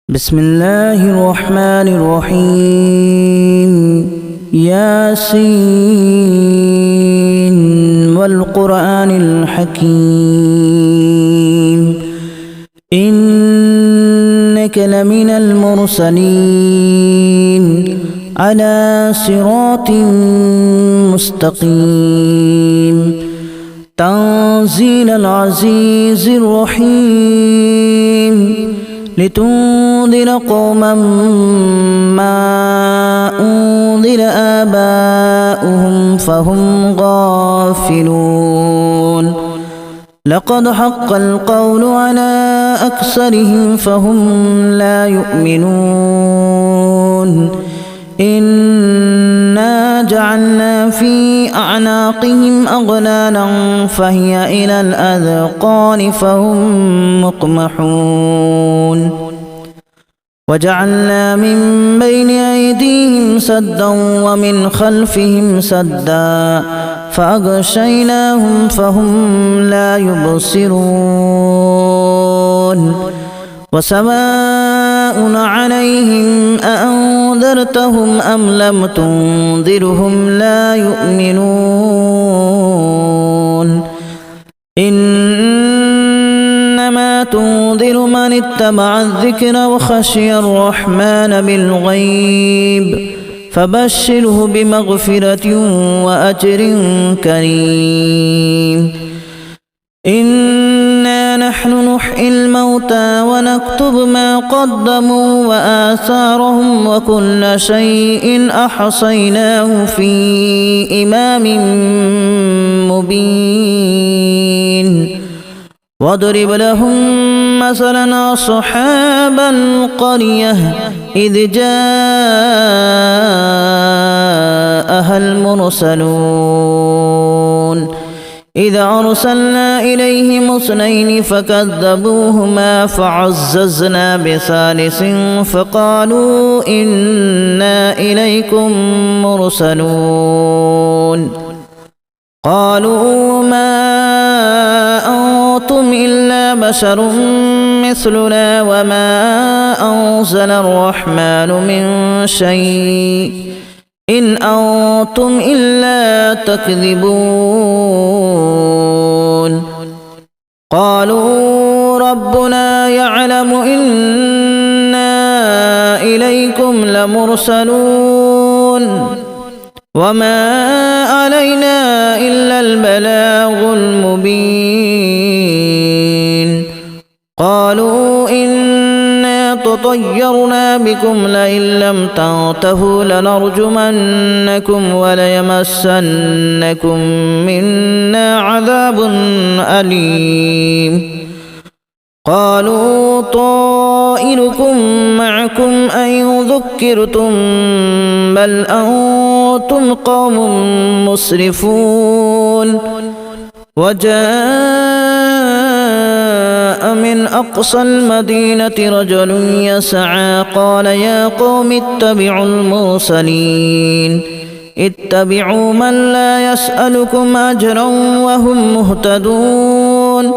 بسم الله الرحمن الرحيم ياسين والقرآن الحكيم إنك لمن المرسلين على صراط مستقيم تنزيل العزيز الرحيم لتنذر قوما ما أنذر آباؤهم فهم غافلون لقد حق القول على أكثرهم فهم لا يؤمنون إنا جعلنا في أعناقهم أغلالا فهي إلى الأذقان فهم مقمحون وجعلنا من بين أيديهم سدا ومن خلفهم سدا فأغشيناهم فهم لا يبصرون وسواء عليهم أأنذرتهم أم لم تنذرهم لا يؤمنون إنما تنذر من اتبع الذكر وخشي الرحمن بالغيب فبشره بمغفرة وأجر كريم إنا نحن نحيي الموتى ونكتب ما قدموا وآثارهم وكل شيء أحصيناه في إمام مبين واضرب لهم مثلا أصحاب القرية إذ جاءها المرسلون إذا أرسلنا إليهم اثنين فكذبوهما فعززنا بثالث فقالوا إنا إليكم مرسلون قالوا ما أنتم إلا بشر مثلنا وما أنزل الرحمن من شيء إن أنتم إلا تكذبون قالوا ربنا يعلم إنا إليكم لمرسلون وما علينا إلا البلاغ المبين قالوا إنا تطيرنا بكم لئن لم تنتهوا لنرجمنكم وليمسنكم منا عذاب أليم قالوا طائركم معكم أن ذكرتم بل أنتم قوم مسرفون وجاء من أقصى المدينة رجل يسعى قال يا قوم اتبعوا المرسلين اتبعوا من لا يسألكم أجرا وهم مهتدون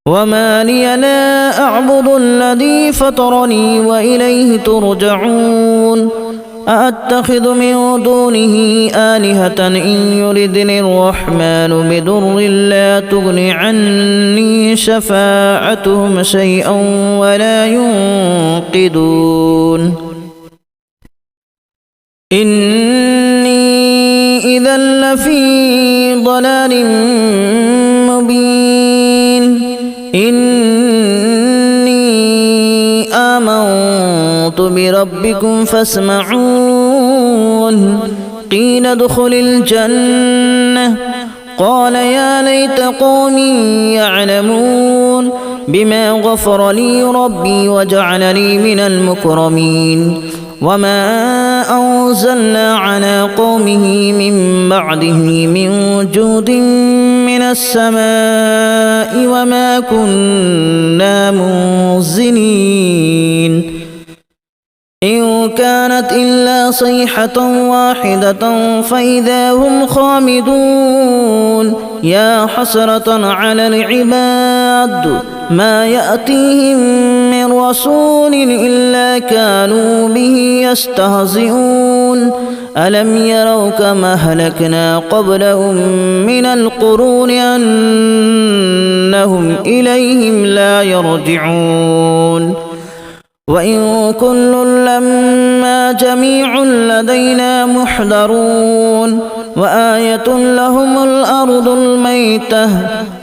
وما لي لا أعبد الذي فطرني وإليه ترجعون أأتخذ من دونه آلهة إن يردني الرحمن بضر لا تغن عني شفاعتهم شيئا ولا ينقذون إني إذا لفي ضلال مبين إني آمنت بربكم فاسمعون قيل ادخل الجنة قال يا ليت قومي يعلمون بما غفر لي ربي وجعلني من المكرمين وما أنزلنا على قومه من بعده من جود من السماء وما كنا منزلين إن كانت إلا صيحة واحدة فإذا هم خامدون يا حسرة على العباد ما يأتيهم من رسول إلا كانوا به يستهزئون ألم يروا كما أهلكنا قبلهم من القرون أنهم إليهم لا يرجعون وإن كل لما جميع لدينا محضرون وآية لهم الأرض الميتة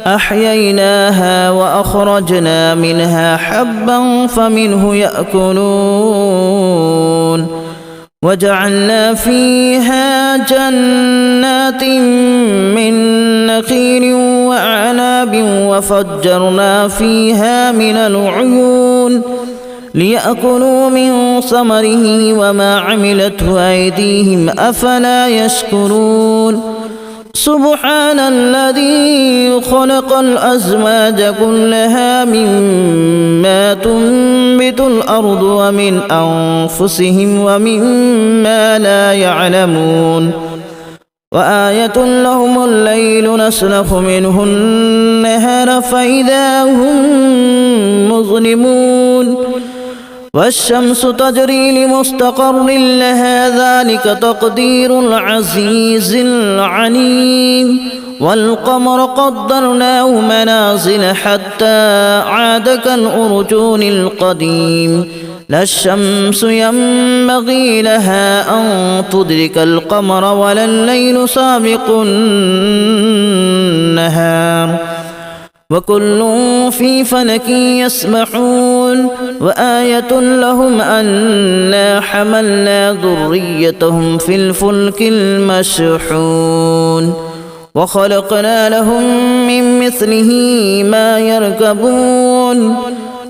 أحييناها وأخرجنا منها حبا فمنه يأكلون وجعلنا فيها جنات من نخيل وأعناب وفجرنا فيها من العيون ليأكلوا من ثمره وما عملته أيديهم أفلا يشكرون سبحان الذي خلق الأزواج كلها مما تنبت الأرض ومن أنفسهم ومما لا يعلمون وآية لهم الليل نسلخ منه النهار فإذا هم مظلمون والشمس تجري لمستقر لها ذلك تقدير العزيز العليم والقمر قدرناه منازل حتى عاد كالأرجون القديم لا الشمس ينبغي لها أن تدرك القمر ولا الليل سابق النهار وكل في فلك يسبحون وآية لهم أنا حملنا ذريتهم في الفلك المشحون وخلقنا لهم من مثله ما يركبون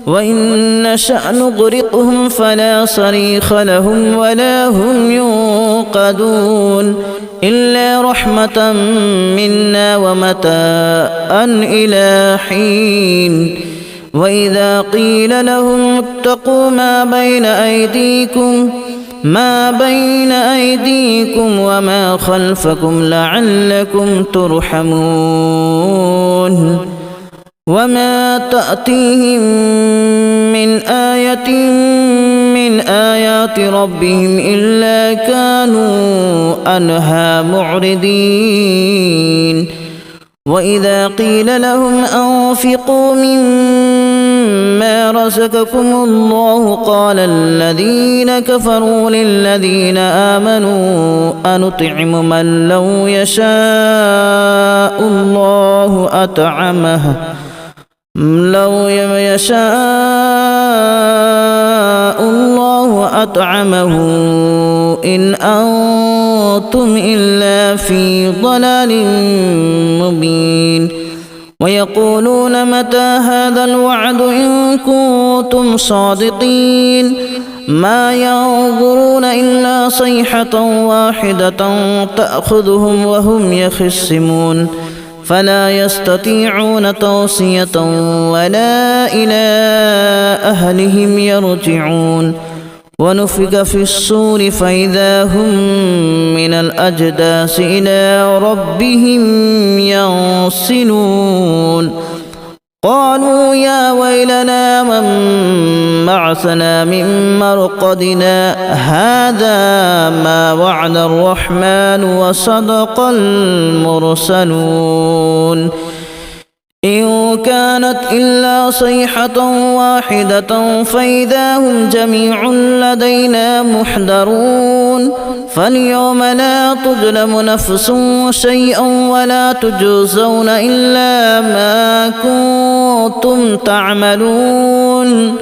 وإن نشأ نغرقهم فلا صريخ لهم ولا هم ينقذون إلا رحمة منا ومتاعا إلى حين وإذا قيل لهم اتقوا ما بين أيديكم وما خلفكم لعلكم ترحمون وما تأتيهم من آية من آيات ربهم إلا كانوا عنها معرضين وإذا قيل لهم أنفقوا مما رزقكم الله قال الذين كفروا للذين آمنوا أنطعم من لو يشاء الله أطعمه إن أنتم إلا في ضلال مبين ويقولون متى هذا الوعد إن كنتم صادقين ما ينظرون إلا صيحة واحدة تأخذهم وهم يخصمون فلا يستطيعون توصية ولا إلى أهلهم يرجعون ونفخ في الصور فإذا هم من الأجداث إلى ربهم ينسلون قالوا يا ويلنا من بعثنا من مرقدنا هذا ما وعد الرحمن وصدق المرسلون إن كانت إلا صيحة واحدة فإذا هم جميع لدينا محضرون فاليوم لا تظلم نفس شيئا ولا تجزون إلا ما كنتم تعملون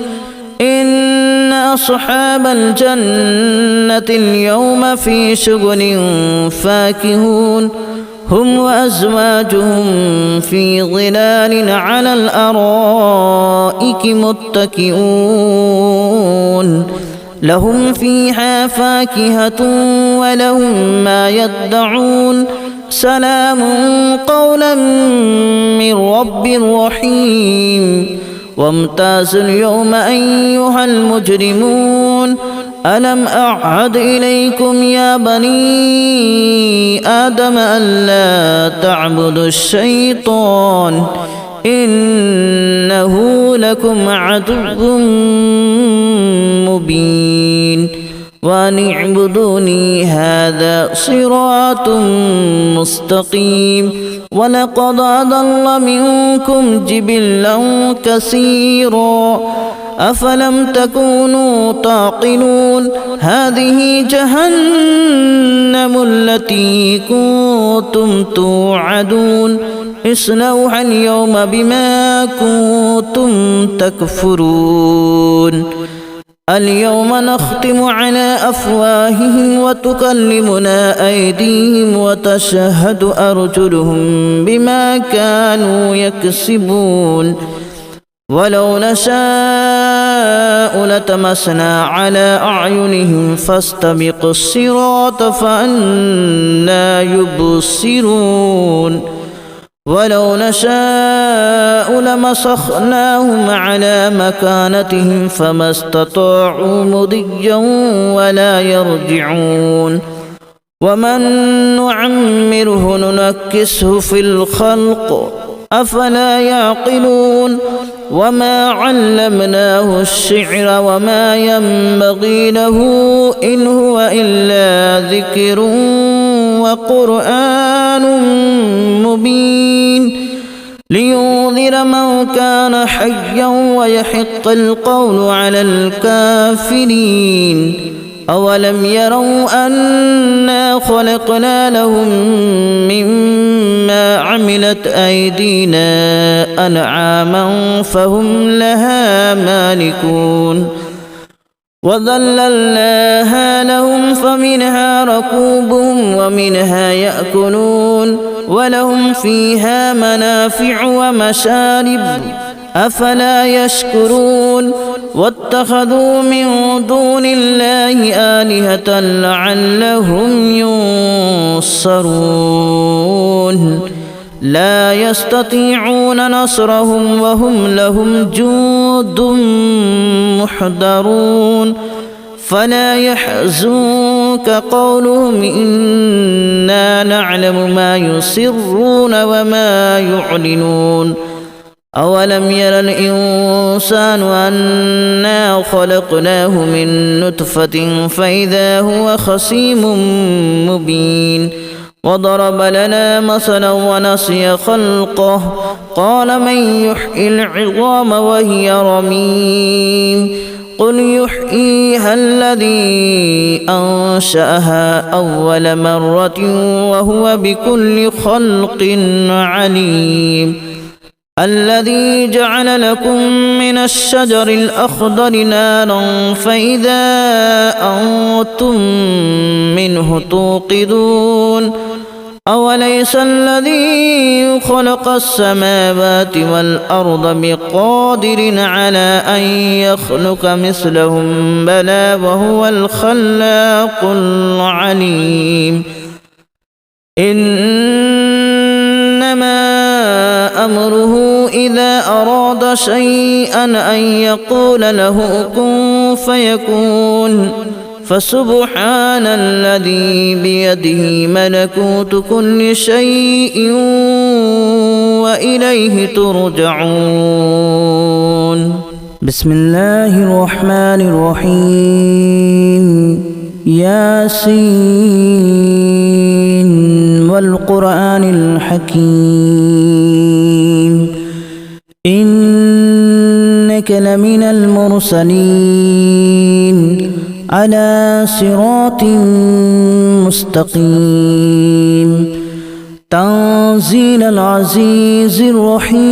إن أصحاب الجنة اليوم في شغل فاكهون هم وأزواجهم في ظلال على الأرائك متكئون لهم فيها فاكهة ولهم ما يدعون سلام قولا من رب رحيم وامتازوا اليوم أيها المجرمون ألم أعهد إليكم يا بني آدم ألا تعبدوا الشيطان إنه لكم عدو مبين وأن اعبدوني هذا صراط مستقيم ولقد أضل منكم جبلا كثيرا أفلم تكونوا تعقلون هذه جهنم التي كنتم توعدون اصلوها اليوم بما كنتم تكفرون اليوم نختم على أفواههم وتكلمنا أيديهم وتشهد أرجلهم بما كانوا يكسبون ولو نشاء لتمسنا على أعينهم فاستبقوا الصراط فأنى يبصرون ولو نشاء لمسخناهم على مكانتهم فما استطاعوا مضيا ولا يرجعون ومن نعمره ننكسه في الخلق أفلا يعقلون وما علمناه الشعر وما ينبغي له إن هو إلا ذكر وقرآن مبين لينذر من كان حيا ويحق القول على الكافرين أولم يروا أنا خلقنا لهم مما عملت أيدينا أنعاما فهم لها مالكون وذللناها لهم فمنها ركوبهم ومنها يأكلون ولهم فيها منافع ومشارب أفلا يشكرون واتخذوا من دون الله آلهة لعلهم ينصرون لا يستطيعون نصرهم وهم لهم جند محضرون فلا يحزنك قولهم إنا نعلم ما يسرون وما يعلنون أولم ير الإنسان أنا خلقناه من نطفة فإذا هو خصيم مبين وضرب لنا مثلا ونسي خلقه قال من يحيي العظام وهي رميم قل يحييها الذي أنشأها أول مرة وهو بكل خلق عليم الذي جعل لكم من الشجر الأخضر نارا فإذا أنتم منه توقدون أوليس الذي خلق السماوات والأرض بقادر على أن يخلق مثلهم بلى وهو الخلاق العليم إنما أمره إذا أراد شيئا أن يقول له كن فيكون فسبحان الذي بيده ملكوت كل شيء وإليه ترجعون بسم الله الرحمن الرحيم ياسين والقرآن الحكيم إنك لمن المرسلين على صراط مستقيم تنزيل العزيز الرحيم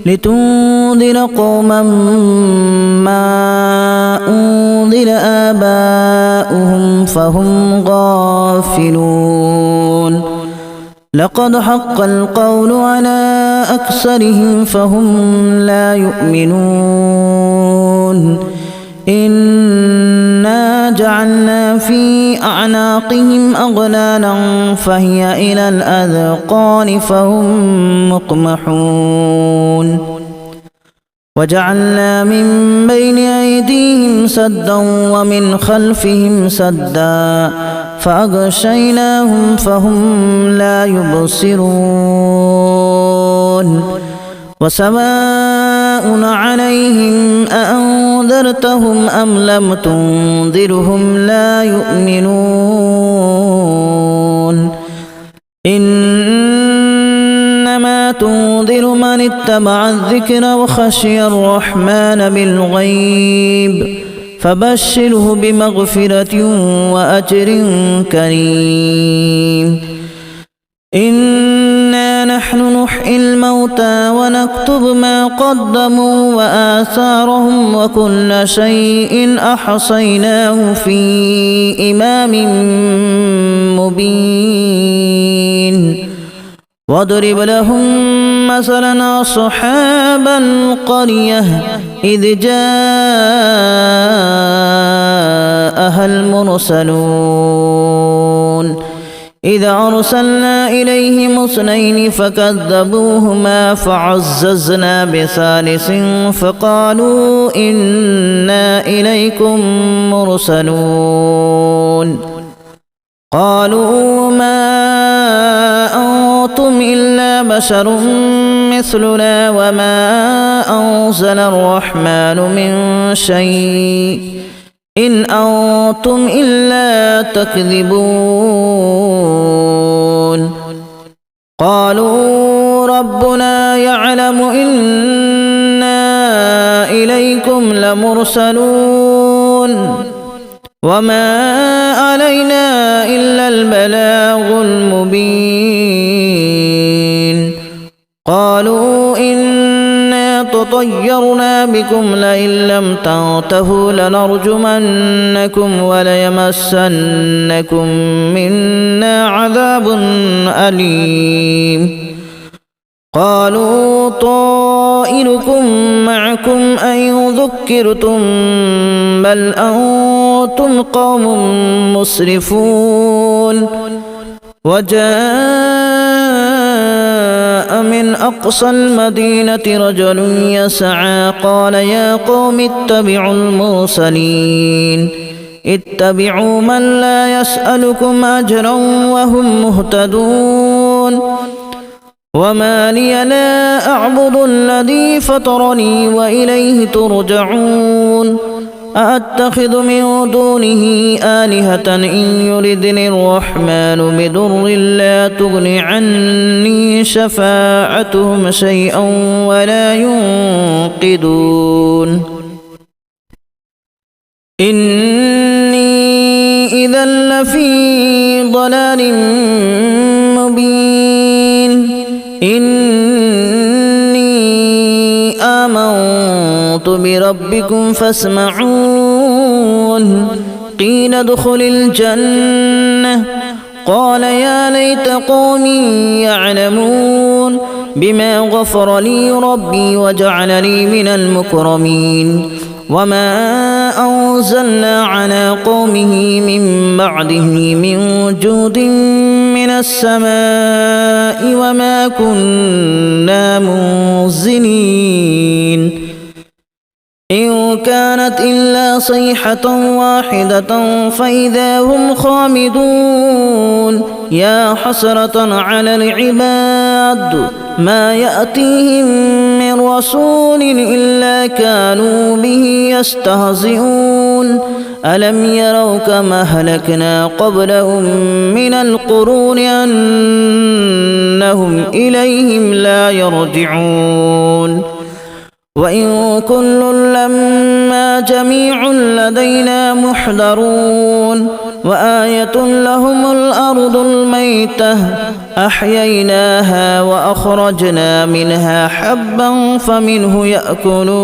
لتنذر قوما ما أنذر آباؤهم فهم غافلون لقد حق القول على أكثرهم فهم لا يؤمنون إنا جعلنا في أعناقهم أغلالا فهي إلى الأذقان فهم مقمحون وجعلنا من بين أيديهم سدا ومن خلفهم سدا فأغشيناهم فهم لا يبصرون وسواء عليهم أأنذرتهم أم لم تنذرهم لا يؤمنون إنما تنذر من اتبع الذكر وخشي الرحمن بالغيب فبشره بمغفرة وأجر كريم إنا نحن نحيي الموتى ونكتب ما قدموا وآثارهم وكل شيء أحصيناه في إمام مبين واضرب لهم مثلا أصحاب القرية إذ جاءها المرسلون إذا أرسلنا إليهم اثنين فكذبوهما فعززنا بثالث فقالوا إنا إليكم مرسلون قالوا ما أنتم إلا بشر مثلنا وما أنزل الرحمن من شيء إن أنتم إلا تكذبون قالوا ربنا يعلم إنا إليكم لمرسلون وما علينا إلا البلاغ المبين قالوا إنا تطيرنا بكم لئن لم تنتهوا لنرجمنكم وليمسنكم منا عذاب أليم قالوا طائركم معكم أن ذكرتم بل أنتم قوم مسرفون وجاء من أقصى المدينة رجل يسعى قال يا قوم اتبعوا المرسلين اتبعوا من لا يسألكم أجرا وهم مهتدون وما لي لا أعبد الذي فطرني وإليه ترجعون أأتخذ من دونه آلهة إن يردني الرحمن بضر لا تغن عني شفاعتهم شيئا ولا ينقذون إني إذا لفي ضلال مبين إني آمنت بربكم فاسمعون قيل ادخل الجنة قال يا ليت قومي يعلمون بما غفر لي ربي وجعلني من المكرمين وما أنزلنا على قومه من بعده من جود من السماء وما كنا منزلين إن كانت إلا صيحة واحدة فإذا هم خامدون يا حسرة على العباد ما يأتيهم من رسول إلا كانوا به يستهزئون ألم يروا كما أهلكنا قبلهم من القرون أنهم إليهم لا يرجعون وإن كل لما جميع لدينا محضرون وآية لهم الأرض الميتة أحييناها وأخرجنا منها حبا فمنه يأكلون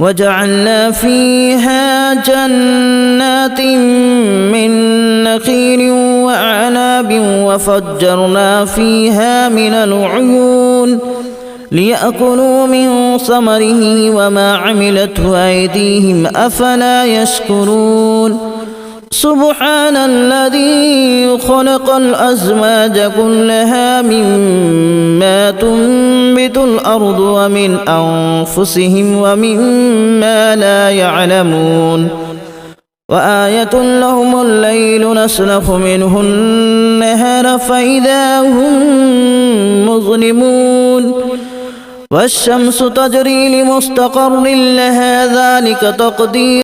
وجعلنا فيها جنات من نخيل وأعناب وفجرنا فيها من العيون ليأكلوا من ثمره وما عملته أيديهم أفلا يشكرون سبحان الذي خلق الأزواج كلها مما تنبت الأرض ومن أنفسهم ومما لا يعلمون وآية لهم الليل نسلخ منه النهار فإذا هم مظلمون والشمس تجري لمستقر لها ذلك تقدير